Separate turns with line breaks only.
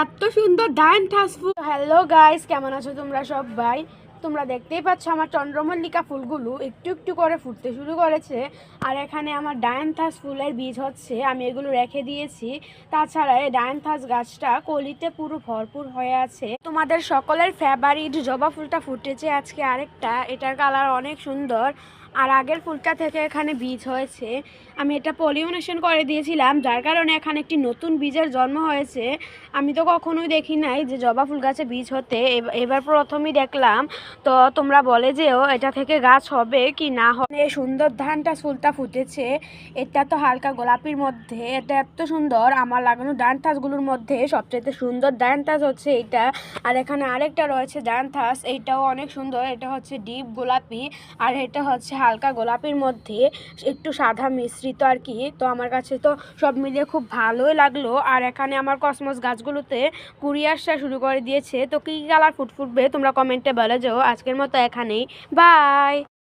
এত সুন্দর ডায়ান্থাস ফুল। Hello guys, কেমন আছো তোমরা সবাই? তোমরা দেখতেই পাচ্ছ আমার চন্দ্রমল্লিকা ফুলগুলো একটু একটু করে ফুটতে শুরু করেছে। আর এখানে আমার ডায়ান্থাস ফুলের বীজ হচ্ছে, আমি এগুলো রেখে দিয়েছি। তাছাড়া এই ডায়ান্থাস গাছটা কলিতে পুরো ভরপুর হয়ে আছে। তোমাদের সকলের ফেভারিট জবা ফুলটা ফুটেছে আজকে আরেকটা, এটার কালার অনেক সুন্দর। আর আগের ফুলটা থেকে এখানে বীজ হয়েছে, আমি এটা পলিনেশন করে দিয়েছিলাম, যার কারণে এখানে একটি নতুন বীজের জন্ম হয়েছে। আমি তো কখনোই দেখি নাই যে জবা ফুল গাছে বীজ হতে, এবার প্রথমই দেখলাম। তো তোমরা বলে যেও এটা থেকে গাছ হবে কি না হবে। এই সুন্দর ধানটা ফুলটা ফুটেছে, এটা তো হালকা গোলাপির মধ্যে, এটা এত সুন্দর। আমার লাগানো ডান্থাসগুলোর মধ্যে সবচেয়ে সুন্দর ডান্থাস হচ্ছে এটা। আর এখানে আরেকটা রয়েছে ডান্থাস, এইটাও অনেক সুন্দর, এটা হচ্ছে ডিপ গোলাপি। আর এটা হচ্ছে হালকা গোলাপির মধ্যে একটু সাদা মিশ্রিত আর কি। তো আমার কাছে তো সব মিলিয়ে খুব ভালোই লাগলো। আর এখানে আমার কসমস গাছগুলোতে কুড়ি আসা শুরু করে দিয়েছে। তো কী কালার ফুটবে তোমরা কমেন্টে বলে যাও। আজকের মতো এখানেই, বাই।